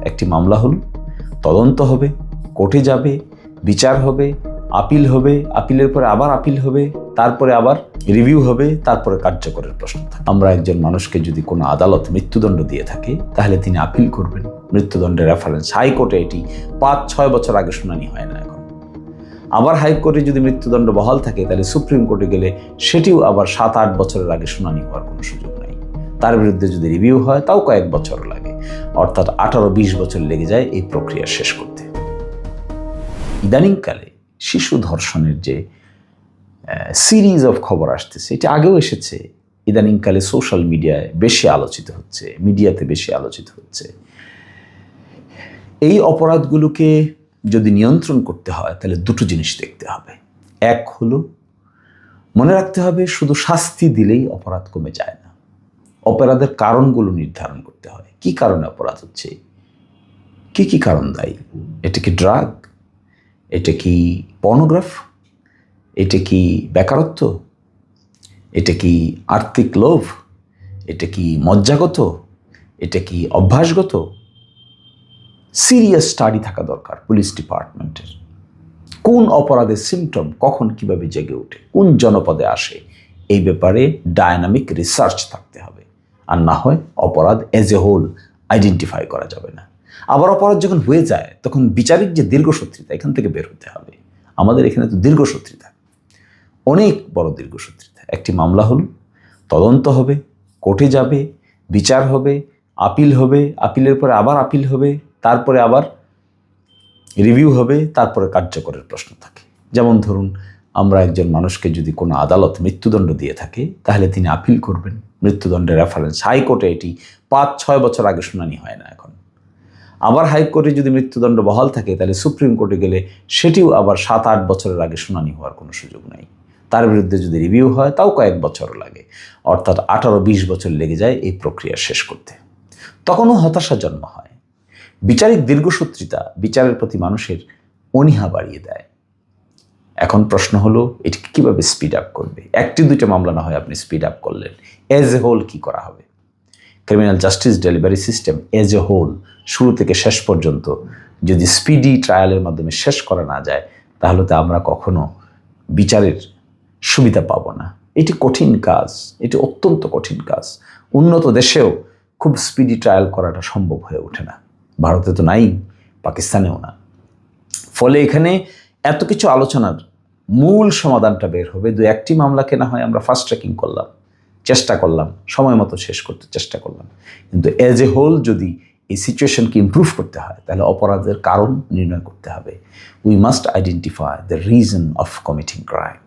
একটি মামলা হলো, তদন্ত হবে, কোর্টে যাবে, বিচার হবে, আপিল হবে, আপিলের পরে আবার আপিল হবে, তারপরে আবার রিভিউ হবে, তারপরে কার্যকরের প্রশ্ন থাকে। আমরা একজন মানুষকে যদি কোনো আদালত মৃত্যুদণ্ড দিয়ে থাকে তাহলে তিনি আপিল করবেন। মৃত্যুদণ্ডের রেফারেন্স হাইকোর্টে এটি 5-6 বছর আগে শুনানি হয় না এখন। আবার হাইকোর্টে যদি মৃত্যুদণ্ড বহাল থাকে তাহলে সুপ্রিম কোর্টে গেলে সেটিও আবার 7-8 বছরের আগে শুনানি হওয়ার কোনো সুযোগ নেই। তার বিরুদ্ধে যদি রিভিউ হয় তাও কয়েক বছর লাগে, অর্থাৎ 18-20 বছর লেগে যায় এই প্রক্রিয়া শেষ করতে। ইদানিংকালে শিশু ধর্ষণের যে সিরিজ অফ খবর আসতেছে, এটা আগেও এসেছে, ইদানিংকালে সোশ্যাল মিডিয়ায় বেশি আলোচিত হচ্ছে, মিডিয়াতে বেশি আলোচিত হচ্ছে। এই অপরাধগুলোকে যদি নিয়ন্ত্রণ করতে হয় তাহলে দুটো জিনিস দেখতে হবে। এক হলো, মনে রাখতে হবে শুধু শাস্তি দিলেই অপরাধ কমে যায় না, অপরাধের কারণগুলো নির্ধারণ করতে হয়। কি কারণে অপরাধ হচ্ছে, কি কি কারণ দায়ী? এটা কি ড্রাগ? এটা কি পর্নোগ্রাফ? এটা কি বেকারত্ব? এটা কি আর্থিক লোভ? এটা কি মজ্জাগত? এটা কি অভ্যাসগত? সিরিয়াস স্টাডি থাকা দরকার পুলিশ ডিপার্টমেন্টের। কোন অপরাধের সিমটম কখন কিভাবে জেগে ওঠে, কোন জনপদে আসে, এই ব্যাপারে ডায়নামিক রিসার্চ থাকতে হবে। আর না হয় অপরাধ এজ এ হোল আইডেন্টিফাই করা যাবে না। আবার অপরাধ যখন হয়ে যায় তখন বিচারিক যে দীর্ঘসূত্রিতা, এখান থেকে বের হতে হবে। আমাদের এখানে তো দীর্ঘসূত্রিতা, অনেক বড় দীর্ঘসূত্রিতা। একটি মামলা হলো, তদন্ত হবে, কোর্টে যাবে, বিচার হবে, আপিল হবে, আপিলের পরে আবার আপিল হবে, তারপরে আবার রিভিউ হবে, তারপরে কার্যকরের প্রশ্ন থাকে। যেমন ধরুন, আমরা একজন মানুষকে যদি কোনো আদালত মৃত্যুদণ্ড দিয়ে থাকে তাহলে তিনি আপিল করবেন। মৃত্যুদণ্ডের রেফারেন্স হাইকোর্টে এটি 5-6 বছর আগে শুনানি হয় না এখন। আবার হাইকোর্টে যদি মৃত্যুদণ্ড বহাল থাকে তাহলে সুপ্রিম কোর্টে গেলে সেটিও আবার 7-8 বছরের আগে শুনানি হওয়ার কোনো সুযোগ নেই। তার বিরুদ্ধে যদি রিভিউ হয় তাও কয়েক বছর লাগে, অর্থাৎ 18-20 বছর লেগে যায় এই প্রক্রিয়া শেষ করতে। তখনও হতাশা জন্ম হয়। বিচারিক দীর্ঘসূত্রিতা বিচারের প্রতি মানুষের অনীহা বাড়িয়ে দেয়। এখন প্রশ্ন হলো, এটিকে কীভাবে স্পিড আপ করবে? 1-2টা মামলা না হয় আপনি স্পিড আপ করলেন, এজ এ হোল কী করা হবে? Criminal justice delivery system as a whole শুরু থেকে শেষ পর্যন্ত যদি স্পিডি ট্রায়ালের মাধ্যমে শেষ করা না যায় তাহলে তো আমরা কখনো বিচারের সুবিধা পাবো না। এটি কঠিন কাজ, এটি অত্যন্ত কঠিন কাজ। উন্নত দেশেও খুব স্পিডি ট্রায়াল করাটা সম্ভব হয়ে ওঠে না, ভারতে তো নাই, পাকিস্তানেও না। ফলে এখানে এত কিছু আলোচনার মূল সমাধানটা বের হবে 2-1টি মামলাকে না হয় আমরা ফাস্ট ট্র্যাকিং করলাম, চেষ্টা করলাম, সময় মতো শেষ করতে চেষ্টা করলাম, কিন্তু এজ এ হোল যদি এই সিচুয়েশনকে ইমপ্রুভ করতে হয় তাহলে অপরাধের কারণ নির্ণয় করতে হবে। We must identify the reason of committing crime.